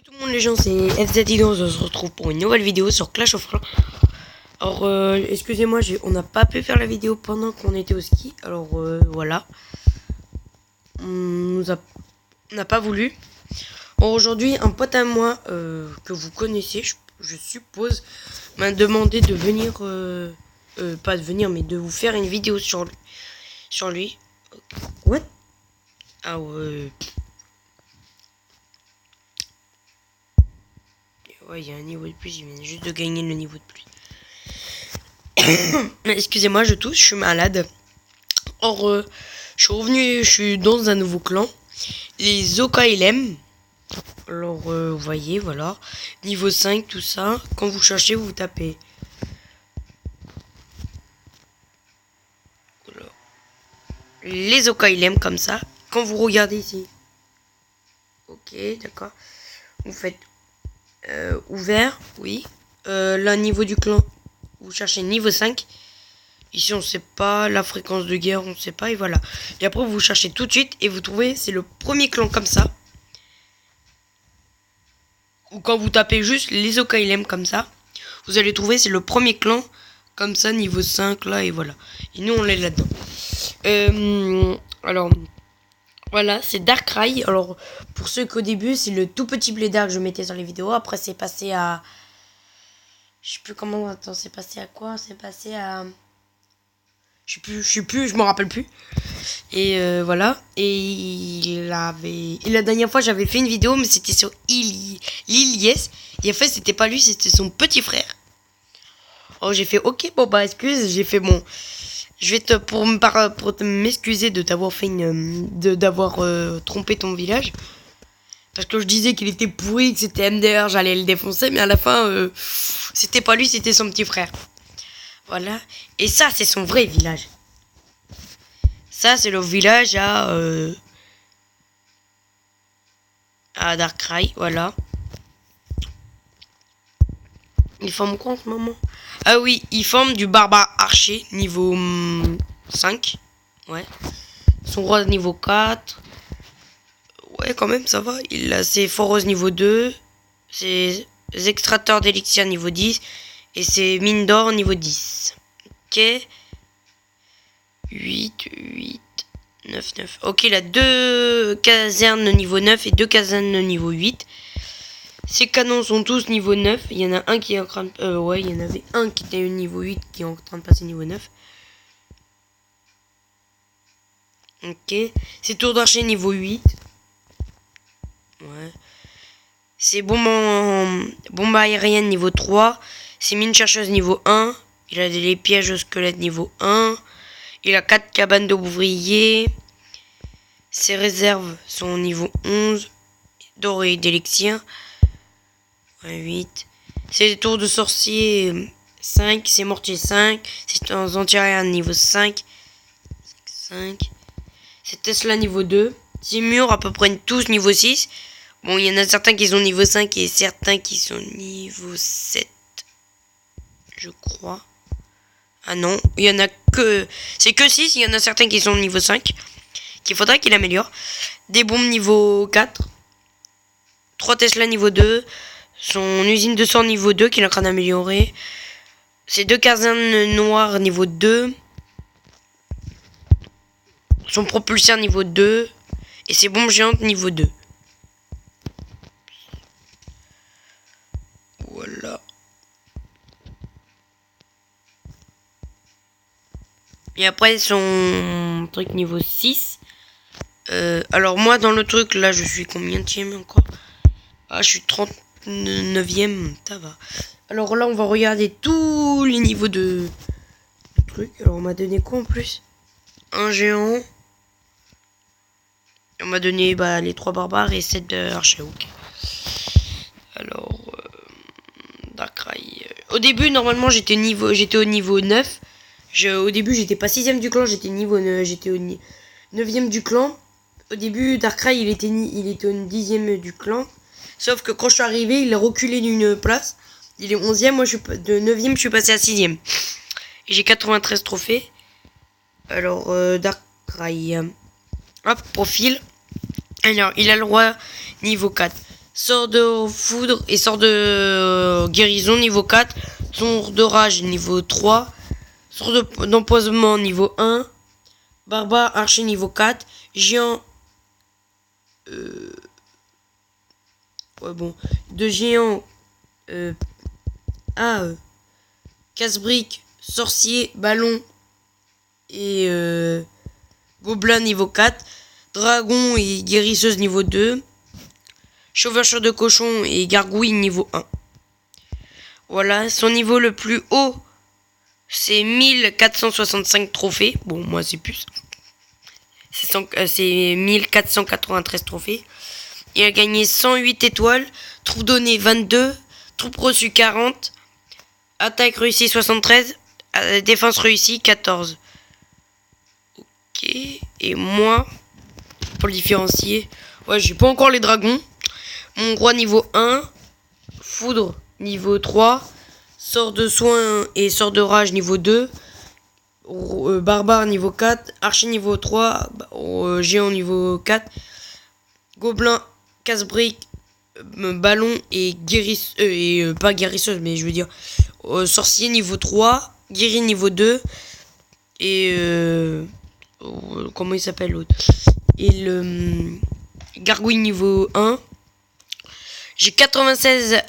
Tout le monde les gens, c'est FZIDO, on se retrouve pour une nouvelle vidéo sur Clash of Clans. Alors excusez-moi, on n'a pas pu faire la vidéo pendant qu'on était au ski. Alors voilà, on n'a pas voulu. Aujourd'hui, un pote à moi que vous connaissez, je suppose, m'a demandé de venir, pas de venir, mais de vous faire une vidéo sur lui. What? Ah ouais. Ouais, il y a un niveau de plus, il vient juste de gagner le niveau de plus. Excusez-moi, je tousse, je suis malade. Or, je suis revenu, je suis dans un nouveau clan. Les OKLM. Alors, vous voyez, voilà. Niveau 5, tout ça. Quand vous cherchez, vous tapez. Voilà. Les OKLM, comme ça. Quand vous regardez ici. Ok, d'accord. Vous faites ouvert, oui. Là, niveau du clan. Vous cherchez niveau 5. Ici, on ne sait pas. La fréquence de guerre, on ne sait pas. Et voilà. Et après, vous cherchez tout de suite. Et vous trouvez, c'est le premier clan comme ça. Ou quand vous tapez juste les OKLM comme ça. Vous allez trouver, c'est le premier clan. Comme ça, niveau 5, là. Et voilà. Et nous, on est là-dedans. Alors, voilà. C'est Darkrai. Alors, pour ceux qu'au début, c'est le tout petit blédard que je mettais sur les vidéos. Après, c'est passé à... Je sais plus comment... Attends, c'est passé à quoi? C'est passé à... Je me rappelle plus. Et voilà. Et il avait... Et la dernière fois, j'avais fait une vidéo, mais c'était sur Yes. Et en fait, c'était pas lui, c'était son petit frère. Oh, j'ai fait, ok, bon, bah, excuse. J'ai fait, bon... Je vais te... Pour m'excuser de t'avoir fait une... d'avoir trompé ton village. Parce que je disais qu'il était pourri, que c'était MDR, j'allais le défoncer. Mais à la fin, c'était pas lui, c'était son petit frère. Voilà. Et ça, c'est son vrai village. Ça, c'est le village à Darkrai. Voilà. Il forme quoi en ce moment? Ah oui, il forme du barbare archer, niveau 5. Ouais. Son roi niveau 4. Ouais, quand même, ça va. Il a ses foreuses niveau 2. Ses extracteurs d'élixir niveau 10. Et ses mines d'or niveau 10. Ok. 8, 9. Ok, il a 2 casernes niveau 9 et 2 casernes niveau 8. Ses canons sont tous niveau 9. Il y en a un qui est en train de... ouais, il y en avait un qui était au niveau 8 qui est en train de passer niveau 9. Ok. Ses tours d'archer niveau 8. Ouais. Ses bombes aériennes niveau 3. Ses mines chercheuses niveau 1. Il a des pièges au squelette niveau 1. Il a 4 cabanes d'ouvriers. Ses réserves sont au niveau 11. D'or et d'élixir. 8. Ses tours de sorcier 5. Ses mortiers 5. Ses anti-aériens niveau 5. 5. Ses Tesla niveau 2. Ses murs à peu près tous niveau 6. Bon, il y en a certains qui sont niveau 5 et certains qui sont niveau 7. Je crois. Ah non, il y en a que... C'est que 6, il y en a certains qui sont niveau 5. Qu'il faudrait qu'il améliore. Des bombes niveau 4. 3 Tesla niveau 2. Son usine de sang niveau 2 qu'il est en train d'améliorer. Ses 2 casernes noires niveau 2. Son propulseur niveau 2. Et ses bombes géantes niveau 2. Voilà. Et après son truc niveau 6. Alors moi dans le truc là je suis combienième encore? Ah je suis 39ème, ça va. Alors là on va regarder tous les niveaux de truc. Alors on m'a donné quoi en plus? Un géant. On m'a donné les 3 barbares et 7 archers. Ok. Alors Darkrai. Au début normalement j'étais au niveau 9. Au début j'étais pas 6ème du clan, j'étais au 9ème du clan. Au début Darkrai il était au 10ème du clan. Sauf que quand je suis arrivé il a reculé d'une place. Il est 11ème, moi de 9ème je suis passé à 6ème. Et j'ai 93 trophées. Alors Darkrai. Hop, profil. Alors il a le roi niveau 4. Sort de foudre et sort de guérison niveau 4. Sort de rage niveau 3. Sort d'empoisonnement niveau 1. Barbare archer niveau 4. Géant. De géant. Casse-brique. Sorcier. Ballon. Et gobelin niveau 4. Dragon et guérisseuse niveau 2. Chevaucheur de cochon et gargouille niveau 1. Voilà, son niveau le plus haut, c'est 1465 trophées. Bon, moi c'est plus. C'est 1493 trophées. Il a gagné 108 étoiles. Troupe donnée 22. Troupe reçue 40. Attaque réussie 73. Défense réussie 14. Ok. Et moi, pour le différencier, ouais, j'ai pas encore les dragons. Mon roi niveau 1. Foudre niveau 3. Sort de soin et sort de rage niveau 2. Barbare niveau 4. Archer niveau 3. Géant niveau 4. Gobelin, casse-brique, ballon et guérisseuse. Pas guérisseuse, mais je veux dire. Sorcier niveau 3. Guéri niveau 2. Et. Comment il s'appelle l'autre? Et le. Gargouille niveau 1. J'ai 96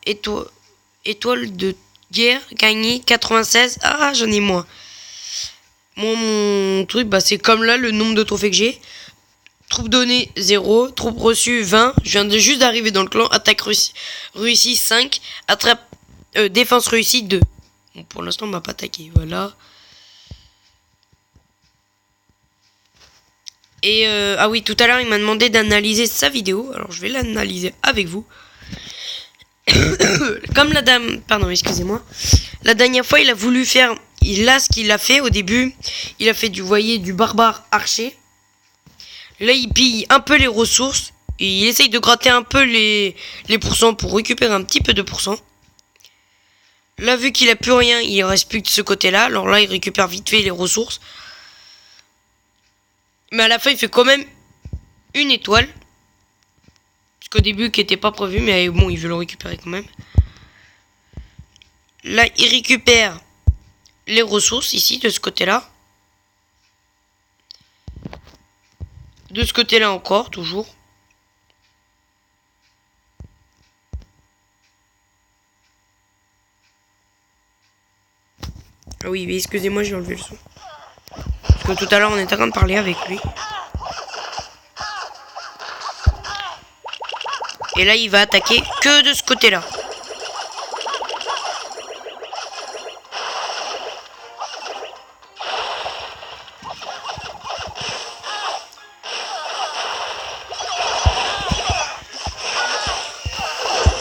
étoiles de guerre gagnées. 96. Ah, j'en ai moins. Moi, mon truc, c'est comme là, le nombre de trophées que j'ai. Troupe donnée 0. Troupe reçue 20. Je viens juste d'arriver dans le clan. Attaque réussie 5. Défense réussie 2. Bon, pour l'instant, on m'a pas attaqué. Voilà. Et ah oui, tout à l'heure, il m'a demandé d'analyser sa vidéo. Alors, je vais l'analyser avec vous. Comme la dame... Pardon, excusez-moi. La dernière fois, il a voulu faire... Là, ce qu'il a fait au début, il a fait du barbare archer. Là, il pille un peu les ressources. Et il essaye de gratter un peu les pourcents pour récupérer un petit peu de pourcents. Là, vu qu'il a plus rien, il reste plus que ce côté-là. Alors là, il récupère vite fait les ressources. Mais à la fin, il fait quand même une étoile. Parce qu'au début, qui n'était pas prévu, mais bon, il veut le récupérer quand même. Là, il récupère les ressources ici, de ce côté-là. De ce côté-là encore, toujours. Ah oui, mais excusez-moi, j'ai enlevé le son. Parce que tout à l'heure, on était en train de parler avec lui. Et là, il va attaquer que de ce côté-là.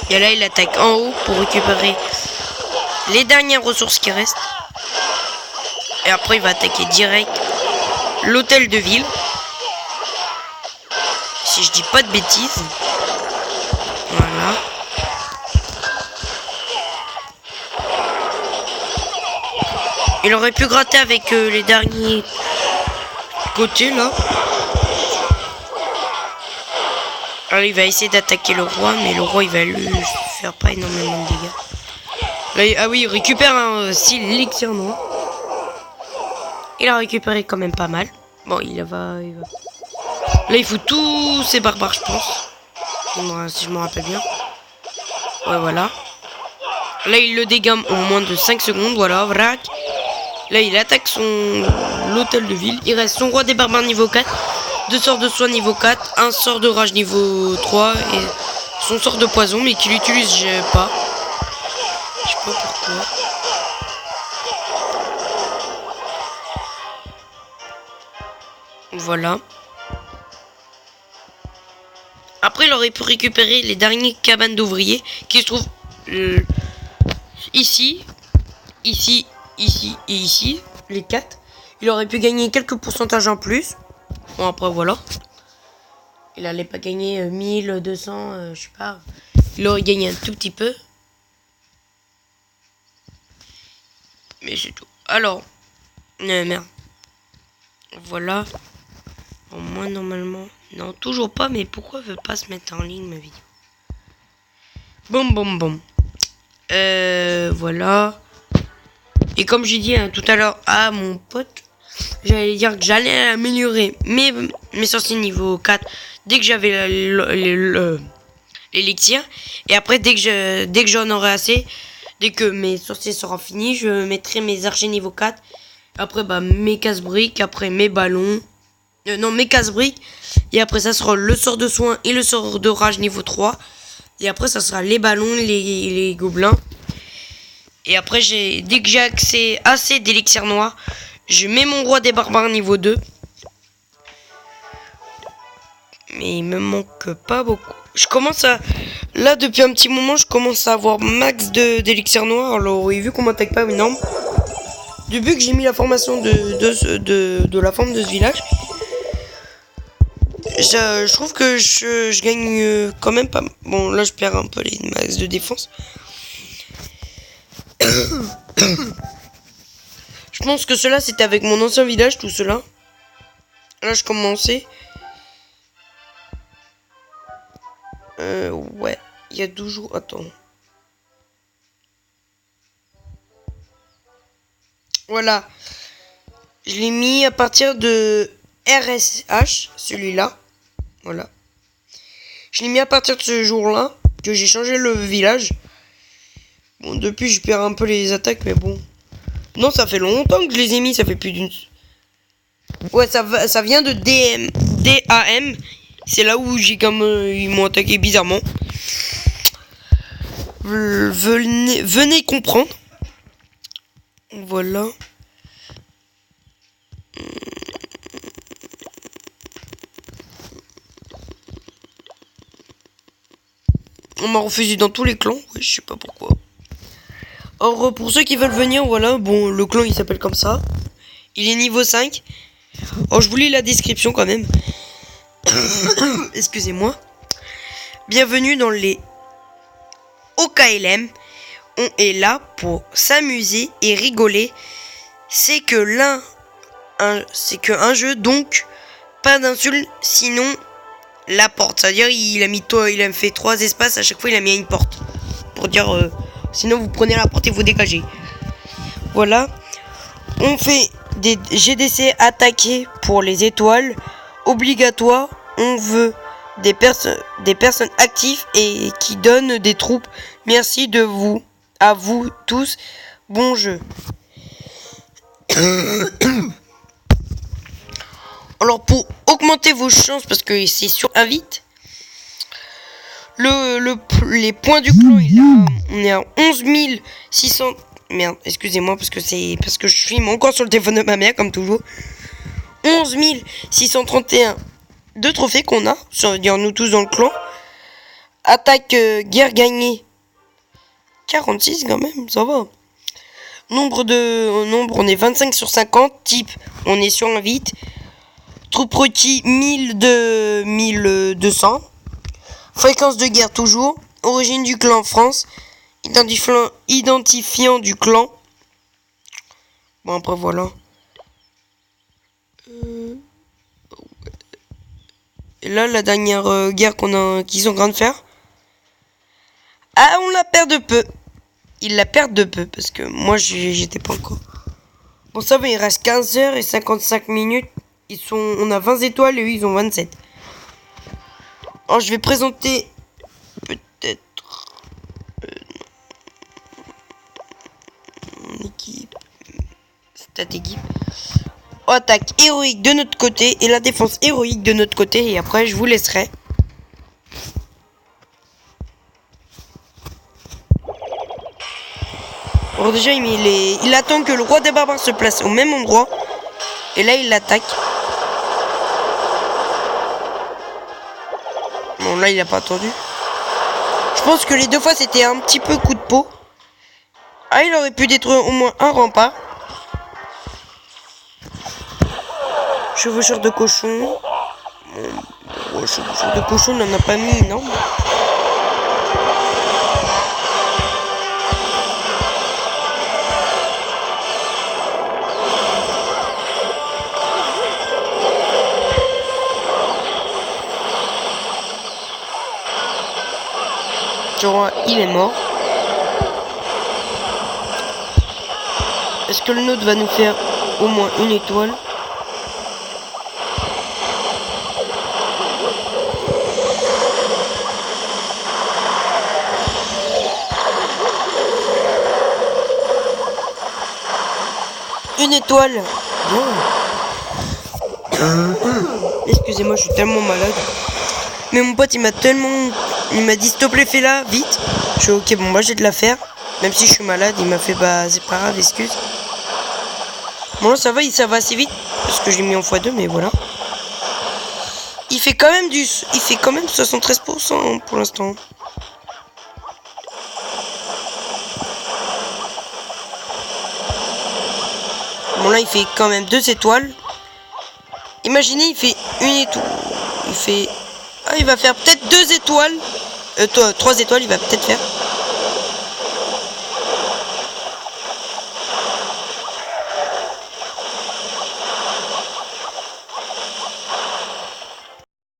Et là, il attaque en haut pour récupérer les dernières ressources qui restent. Et après, il va attaquer direct l'hôtel de ville. Si je dis pas de bêtises. Voilà. Il aurait pu gratter avec les derniers côtés là. Alors il va essayer d'attaquer le roi, mais le roi il va lui faire pas énormément de dégâts. Là, ah oui, il récupère un l'élixir noir. Il a récupéré quand même pas mal. Bon, il va. Là, il fout tous ses barbares, je pense. Si je me rappelle bien. Ouais, voilà. Là, il le dégamme en moins de 5 secondes. Voilà, vrac. Là, il attaque l'hôtel de ville. Il reste son roi des barbares niveau 4. 2 sorts de soin niveau 4. Un sort de rage niveau 3. Et son sort de poison, mais qu'il utilise pas. Je sais pas pourquoi. Voilà. Après, il aurait pu récupérer les dernières cabanes d'ouvriers qui se trouvent ici, ici, ici et ici, les 4. Il aurait pu gagner quelques pourcentages en plus. Bon, après, voilà. Il allait pas gagner 1200, je sais pas. Il aurait gagné un tout petit peu. Mais c'est tout. Alors, merde. Voilà. Bon, moi, normalement... Non, toujours pas, mais pourquoi elle veut pas se mettre en ligne, ma vidéo? Bon. Voilà. Et comme j'ai dit tout à l'heure à mon pote, j'allais dire que j'allais améliorer mes sorties niveau 4 dès que j'avais l'élixir. Et après, dès que j'en aurai assez, dès que mes sorties seront finies, je mettrai mes archers niveau 4. Après, mes casse-briques, après mes ballons. Non, mes casse-briques. Et après, ça sera le sort de soin et le sort de rage niveau 3. Et après, ça sera les ballons, les gobelins. Et après, dès que j'ai assez d'élixir noir, je mets mon roi des barbares niveau 2. Mais il me manque pas beaucoup. Là, depuis un petit moment, je commence à avoir max d'élixir noir. Alors, oui, vu qu'on m'attaque pas énorme. Depuis que j'ai mis la formation de la forme de ce village, je trouve que je gagne quand même pas. Bon, là, je perds un peu les max de défense. Je pense que cela c'était avec mon ancien village, tout cela. Là je commençais. Ouais, il y a 12 jours. Attends. Voilà. Je l'ai mis à partir de RSH, celui-là. Voilà. Je l'ai mis à partir de ce jour-là que j'ai changé le village. Bon, depuis je perds un peu les attaques, mais bon. Non, ça fait longtemps que je les ai mis, ça fait plus d'une... Ouais, ça vient de DAM. C'est là où j'ai comme... ils m'ont attaqué bizarrement. Venez comprendre. Voilà. On m'a refusé dans tous les clans. Ouais, je sais pas pourquoi. Or, pour ceux qui veulent venir, voilà. Bon, le clan, il s'appelle comme ça. Il est niveau 5. Oh, je vous lis la description quand même. Excusez-moi. Bienvenue dans les OKLM. On est là pour s'amuser et rigoler. C'est que un jeu, donc pas d'insulte, sinon la porte. C'est-à-dire il a fait 3 espaces, à chaque fois il a mis une porte. Pour dire sinon vous prenez la porte et vous dégagez. Voilà. On fait des GDC attaqués pour les étoiles. Obligatoire. On veut des personnes actives et qui donnent des troupes. Merci à vous tous. Bon jeu. Alors pour augmenter vos chances, parce que c'est sur invite, les points du clan, on est à 11 600. Merde, excusez-moi parce que je filme encore sur le téléphone de ma mère comme toujours. 11 631 de trophées qu'on a, c'est-à-dire nous tous dans le clan. Attaque guerre gagnée 46 quand même, ça va. Nombre, on est 25 sur 50. Type, on est sur invite. Troupe requis 1200. Fréquence de guerre toujours. Origine du clan France. Identifiant du clan. Bon après voilà. Et là la dernière guerre qu'ils sont en train de faire. Ah on la perd de peu. Ils la perdent de peu parce que moi j'étais pas encore. Bon ça va, il reste 15 heures et 55 minutes. On a 20 étoiles et eux ils ont 27. Alors je vais présenter peut-être mon équipe. Stat équipe. Attaque héroïque de notre côté et la défense héroïque de notre côté. Et après je vous laisserai. Alors déjà il attend que le roi des barbares se place au même endroit. Et là il l'attaque. Bon là il a pas attendu. Je pense que les deux fois c'était un petit peu coup de peau. Ah il aurait pu détruire au moins un rempart. Chevaucheur de cochon. Bon, chevaucheur de cochon on n'en a pas mis non. Ce roi, il est mort. Est-ce que le nôtre va nous faire au moins une étoile? Une étoile. Bien. Excusez-moi, je suis tellement malade. Mais mon pote, il m'a dit s'il te plaît, fais-la, vite. Je suis ok, bon, moi j'ai de la faire. Même si je suis malade, il m'a fait, bah, c'est pas grave, excuse. Bon, là, ça va assez vite. Parce que je l'ai mis en x2, mais voilà. Il fait quand même 73% pour l'instant. Bon, là, il fait quand même 2 étoiles. Imaginez, il fait une étoile. Il va faire peut-être 2 étoiles. 3 étoiles, il va peut-être faire.